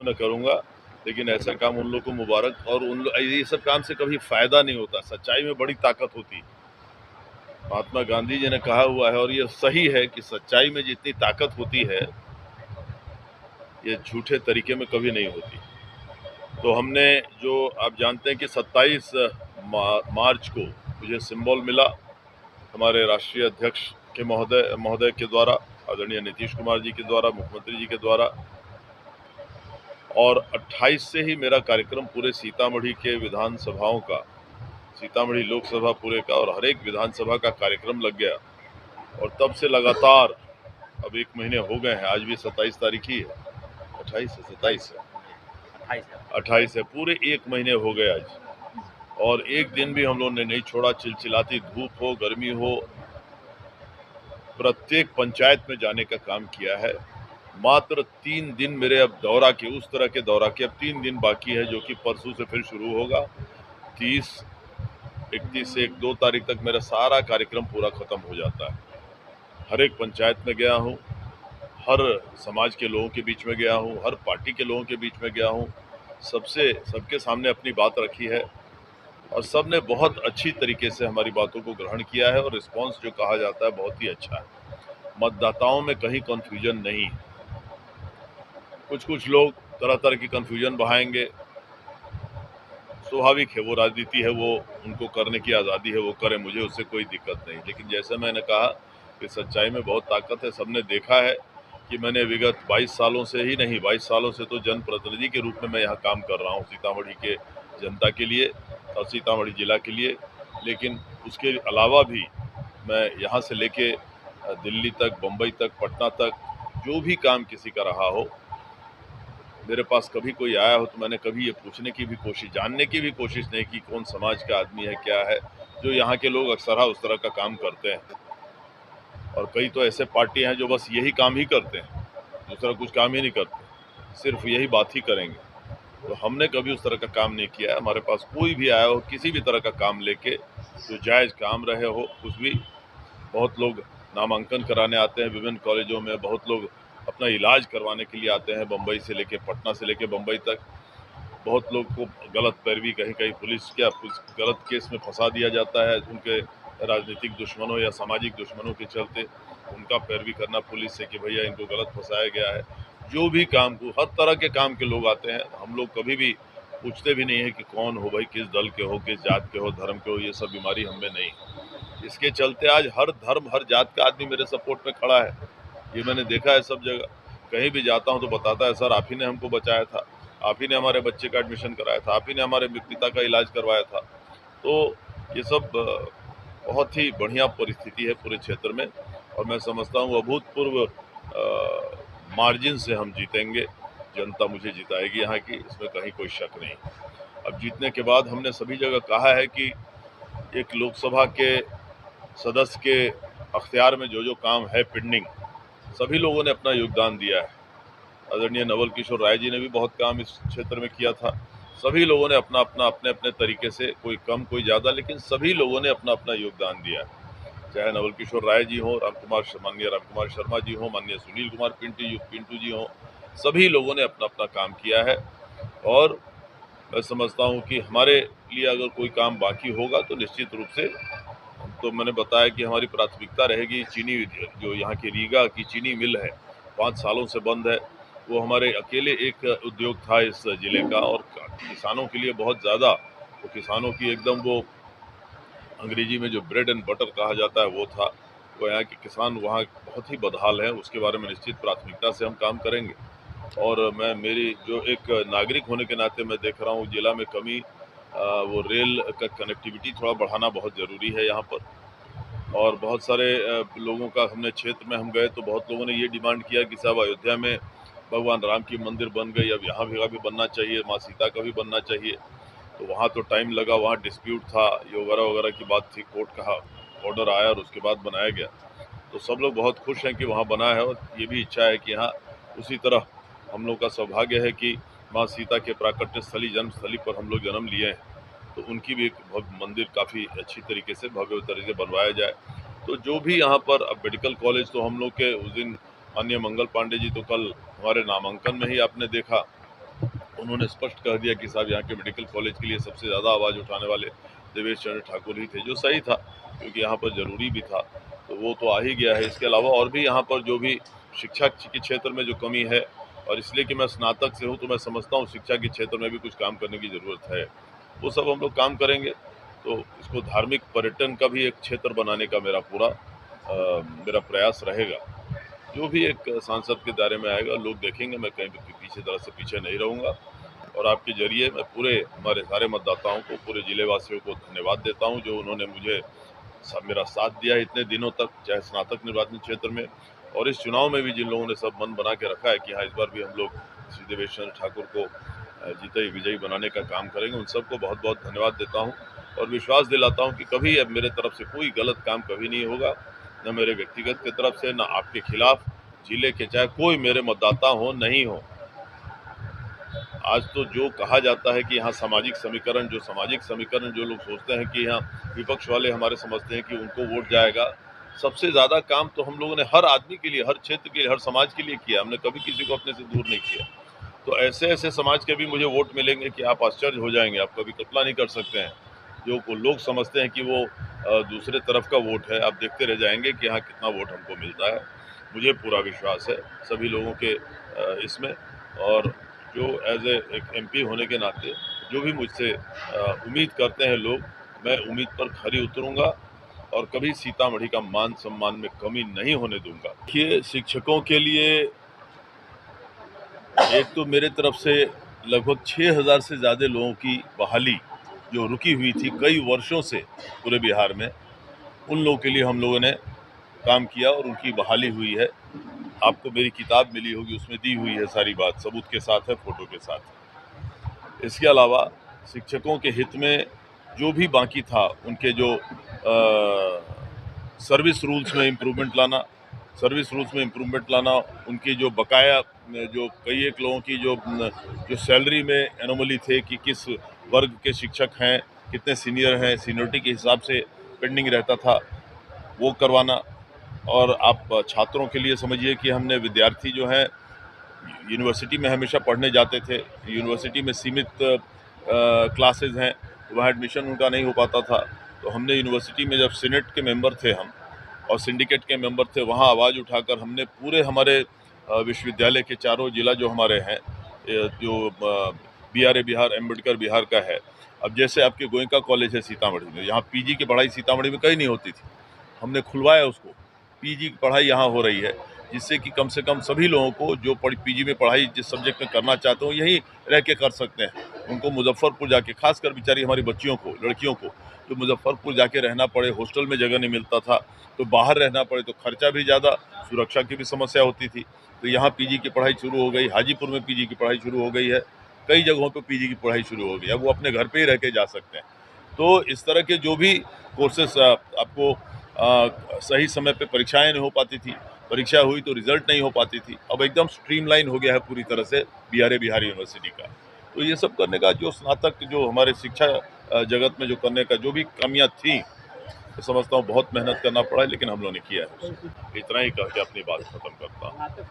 न करूँगा, लेकिन ऐसा काम उन लोग को मुबारक। और ये सब काम से कभी फ़ायदा नहीं होता, सच्चाई में बड़ी ताकत होती है। महात्मा गांधी जी ने कहा हुआ है और ये सही है कि सच्चाई में जितनी ताकत होती है, ये झूठे तरीके में कभी नहीं होती। तो हमने जो आप जानते हैं कि 27 मार्च को मुझे सिंबल मिला हमारे राष्ट्रीय अध्यक्ष के महोदय के द्वारा, आदरणीय नीतीश कुमार जी के द्वारा, मुख्यमंत्री जी के द्वारा, और 28 से ही मेरा कार्यक्रम पूरे सीतामढ़ी के विधानसभाओं का, सीतामढ़ी लोकसभा पूरे का और हर एक विधानसभा का कार्यक्रम लग गया। और तब से लगातार अब 1 महीने हो गए हैं, आज भी 27 तारीख ही है, 28 है, 27 है, 28 है, पूरे 1 महीने हो गए आज। और एक दिन भी हम लोगों ने नहीं छोड़ा, चिलचिलाती धूप हो, गर्मी हो, प्रत्येक पंचायत में जाने का काम किया है। मात्र 3 दिन मेरे अब दौरा के, उस तरह के दौरा के अब 3 दिन बाकी है, जो कि परसों से फिर शुरू होगा। 30, 31 से 1-2 तारीख तक मेरा सारा कार्यक्रम पूरा खत्म हो जाता है। हर एक पंचायत में गया हूँ, हर समाज के लोगों के बीच में गया हूँ, हर पार्टी के लोगों के बीच में गया हूँ, सबके सामने अपनी बात रखी है और सब ने बहुत अच्छी तरीके से हमारी बातों को ग्रहण किया है और रिस्पॉन्स जो कहा जाता है बहुत ही अच्छा है। मतदाताओं में कहीं कन्फ्यूजन नहीं है। कुछ लोग तरह तरह की कन्फ्यूजन बहाएंगे, स्वाभाविक है, वो राजनीति है, वो उनको करने की आज़ादी है, वो करें, मुझे उससे कोई दिक्कत नहीं। लेकिन जैसे मैंने कहा कि सच्चाई में बहुत ताकत है। सबने देखा है कि मैंने विगत 22 सालों से ही नहीं, 22 सालों से तो जनप्रतिनिधि के रूप में मैं यहाँ काम कर रहा हूँ सीतामढ़ी के जनता के लिए और सीतामढ़ी जिला के लिए। लेकिन उसके अलावा भी मैं यहाँ से लेके दिल्ली तक, बम्बई तक, पटना तक, जो भी काम किसी का रहा हो, मेरे पास कभी कोई आया हो तो मैंने कभी ये पूछने की भी कोशिश, जानने की भी कोशिश नहीं की कौन समाज का आदमी है, क्या है। जो यहाँ के लोग अक्सर उस तरह का काम करते हैं। और कई तो ऐसे पार्टी हैं जो बस यही काम ही करते हैं, दूसरा कुछ काम ही नहीं करते, सिर्फ यही बात ही करेंगे। तो हमने कभी उस तरह का काम नहीं किया है। हमारे पास कोई भी आया हो किसी भी तरह का काम लेके, जो जायज़ काम रहे हो, कुछ भी। बहुत लोग नामांकन कराने आते हैं विभिन्न कॉलेजों में, बहुत लोग अपना इलाज करवाने के लिए आते हैं, बम्बई से लेके, पटना से लेके बम्बई तक। बहुत लोग को गलत पैरवी, कहीं पुलिस गलत केस में फंसा दिया जाता है, उनके राजनीतिक दुश्मनों या सामाजिक दुश्मनों के चलते उनका पैरवी करना पुलिस से कि भैया इनको गलत फंसाया गया है। जो भी काम को, हर तरह के काम के लोग आते हैं। हम लोग कभी भी पूछते भी नहीं है कि कौन हो भाई, किस दल के हो, किस जात के हो, धर्म के हो, ये सब बीमारी हम में नहीं। इसके चलते आज हर धर्म, हर जात का आदमी मेरे सपोर्ट में खड़ा है। ये मैंने देखा है सब जगह। कहीं भी जाता हूँ तो बताता है, सर आप ही ने हमको बचाया था, आप ही ने हमारे बच्चे का एडमिशन कराया था, आप ही ने हमारे पिता का इलाज करवाया था। तो ये सब बहुत ही बढ़िया परिस्थिति है पूरे क्षेत्र में और मैं समझता हूँ अभूतपूर्व मार्जिन से हम जीतेंगे। जनता मुझे जिताएगी यहाँ की, इसमें कहीं कोई शक नहीं। अब जीतने के बाद हमने सभी जगह कहा है कि एक लोकसभा के सदस्य के अख्तियार में जो काम है पेंडिंग, सभी लोगों ने अपना योगदान दिया है। आदरणीय नवल किशोर राय जी ने भी बहुत काम इस क्षेत्र में किया था। सभी लोगों ने अपना अपने तरीके से, कोई कम कोई ज़्यादा, लेकिन सभी लोगों ने अपना अपना योगदान दिया है। चाहे नवल किशोर राय जी हों, माननीय राम कुमार शर्मा जी हों, माननीय सुनील कुमार पिंटू जी हों, सभी लोगों ने अपना अपना काम किया है। और मैं समझता हूँ कि हमारे लिए अगर कोई काम बाकी होगा तो निश्चित रूप से, तो मैंने बताया कि हमारी प्राथमिकता रहेगी चीनी, जो यहाँ की रीगा की चीनी मिल है, 5 सालों से बंद है। वो हमारे अकेले एक उद्योग था इस ज़िले का और किसानों के लिए बहुत ज़्यादा, तो किसानों की एकदम, वो अंग्रेजी में जो ब्रेड एंड बटर कहा जाता है वो था। वो यहाँ के किसान वहाँ बहुत ही बदहाल हैं, उसके बारे में निश्चित प्राथमिकता से हम काम करेंगे। और मैं, मेरी जो एक नागरिक होने के नाते मैं देख रहा हूँ जिला में कमी, वो रेल का कनेक्टिविटी थोड़ा बढ़ाना बहुत ज़रूरी है यहाँ पर। और बहुत सारे लोगों का, हमने क्षेत्र में हम गए तो बहुत लोगों ने ये डिमांड किया कि साहब अयोध्या में भगवान राम की मंदिर बन गई, अब यहाँ भी बनना चाहिए, माँ सीता का भी बनना चाहिए। तो वहाँ तो टाइम लगा, वहाँ डिस्प्यूट था, ये वगैरह की बात थी, कोर्ट का ऑर्डर आया और उसके बाद बनाया गया। तो सब लोग बहुत खुश हैं कि वहाँ बना है और ये भी इच्छा है कि यहाँ उसी तरह, हम लोग का सौभाग्य है कि माँ सीता के प्राकट्य स्थली, जन्मस्थली पर हम लोग जन्म लिए हैं, तो उनकी भी एक मंदिर काफ़ी अच्छी तरीके से, भव्य तरीके से बनवाया जाए। तो जो भी यहाँ पर, अब मेडिकल कॉलेज तो हम लोग के उस दिन माननीय मंगल पांडे जी तो कल हमारे नामांकन में ही आपने देखा उन्होंने स्पष्ट कह दिया कि साहब यहाँ के मेडिकल कॉलेज के लिए सबसे ज़्यादा आवाज़ उठाने वाले देवेश चंद्र ठाकुर ही थे, जो सही था क्योंकि यहाँ पर ज़रूरी भी था, तो वो तो आ ही गया है। इसके अलावा और भी यहाँ पर जो भी शिक्षा के क्षेत्र में जो कमी है, और इसलिए कि मैं स्नातक से हूँ तो मैं समझता हूँ शिक्षा के क्षेत्र में भी कुछ काम करने की ज़रूरत है, वो सब हम लोग काम करेंगे। तो इसको धार्मिक पर्यटन का भी एक क्षेत्र बनाने का मेरा प्रयास रहेगा। जो भी एक सांसद के दायरे में आएगा लोग देखेंगे, मैं कहीं भी पीछे तरह से पीछे नहीं रहूँगा। और आपके जरिए मैं पूरे हमारे सारे मतदाताओं को, पूरे जिले वासियों को धन्यवाद देता हूँ जो उन्होंने मुझे मेरा साथ दिया इतने दिनों तक, चाहे स्नातक निर्वाचन क्षेत्र में और इस चुनाव में भी जिन लोगों ने सब मन बना के रखा है कि हाँ इस बार भी हम लोग श्री देवेश चंद्र ठाकुर को जीते विजयी बनाने का काम करेंगे, उन सबको बहुत बहुत धन्यवाद देता हूँ और विश्वास दिलाता हूँ कि कभी अब मेरे तरफ से कोई गलत काम कभी नहीं होगा, न मेरे व्यक्तिगत की तरफ से, न आपके खिलाफ, जिले के चाहे कोई मेरे मतदाता हो नहीं हो। आज तो जो कहा जाता है कि यहाँ सामाजिक समीकरण जो लोग सोचते हैं कि यहाँ विपक्ष वाले हमारे समझते हैं कि उनको वोट जाएगा, सबसे ज़्यादा काम तो हम लोगों ने हर आदमी के लिए, हर क्षेत्र के लिए, हर समाज के लिए किया। हमने कभी किसी को अपने से दूर नहीं किया। तो ऐसे समाज के भी मुझे वोट मिलेंगे कि आप आश्चर्य हो जाएंगे, आप कभी कल्पना नहीं कर सकते हैं। जो लोग समझते हैं कि वो दूसरे तरफ का वोट है, आप देखते रह जाएंगे कि हाँ कितना वोट हमको मिलता है। मुझे पूरा विश्वास है सभी लोगों के इसमें, और जो एज एक एमपी होने के नाते जो भी मुझसे उम्मीद करते हैं लोग, मैं उम्मीद पर खरी उतरूंगा और कभी सीतामढ़ी का मान सम्मान में कमी नहीं होने दूंगा। देखिए, शिक्षकों के लिए एक तो मेरे तरफ से लगभग 6000 से ज़्यादा लोगों की बहाली जो रुकी हुई थी कई वर्षों से पूरे बिहार में, उन लोगों के लिए हम लोगों ने काम किया और उनकी बहाली हुई है। आपको मेरी किताब मिली होगी, उसमें दी हुई है सारी बात, सबूत के साथ है, फोटो के साथ। इसके अलावा शिक्षकों के हित में जो भी बाकी था, उनके जो सर्विस रूल्स में इम्प्रूवमेंट लाना, उनकी जो बकाया, जो कई एक लोगों की जो सैलरी में एनोमली थे कि किस वर्ग के शिक्षक हैं, कितने सीनियर हैं, सीनियरिटी के हिसाब से पेंडिंग रहता था, वो करवाना। और आप छात्रों के लिए समझिए कि हमने विद्यार्थी जो हैं यूनिवर्सिटी में हमेशा पढ़ने जाते थे, यूनिवर्सिटी में सीमित क्लासेस हैं, वहाँ एडमिशन उनका नहीं हो पाता था, तो हमने यूनिवर्सिटी में जब सीनेट के मेंबर थे हम और सिंडिकेट के मेंबर थे, वहाँ आवाज़ उठाकर हमने पूरे हमारे विश्वविद्यालय के चारों जिला जो हमारे हैं, जो BRA बिहार, अम्बेडकर बिहार का है। अब जैसे आपके गोयनका कॉलेज है सीतामढ़ी में, यहाँ PG की पढ़ाई सीतामढ़ी में कहीं नहीं होती थी, हमने खुलवाया उसको, PG की पढ़ाई यहाँ हो रही है, जिससे कि कम से कम सभी लोगों को जो PG में पढ़ाई जिस सब्जेक्ट में करना चाहते हो यहीं रह के कर सकते हैं। उनको मुजफ्फरपुर जाके, खासकर बेचारी हमारी बच्चियों को, लड़कियों को जो मुजफ्फरपुर जाके रहना पड़े, हॉस्टल में जगह नहीं मिलता था, तो बाहर रहना पड़े तो खर्चा भी ज़्यादा, सुरक्षा की भी समस्या होती थी, तो यहाँ PG की पढ़ाई शुरू हो गई। हाजीपुर में PG की पढ़ाई शुरू हो गई है, कई जगहों पर PG की पढ़ाई शुरू हो गई, अब वो अपने घर पर ही रह के जा सकते हैं। तो इस तरह के जो भी कोर्सेस आपको सही समय पे परीक्षाएं नहीं हो पाती थी, परीक्षा हुई तो रिजल्ट नहीं हो पाती थी, अब एकदम स्ट्रीमलाइन हो गया है पूरी तरह से BRA बिहार यूनिवर्सिटी का। तो ये सब करने का जो स्नातक, जो हमारे शिक्षा जगत में जो करने का जो भी कमियां थी, तो समझता हूँ बहुत मेहनत करना पड़ा है, लेकिन हम लोगों ने किया है। इतना ही कह के अपनी बात खत्म करता हूँ।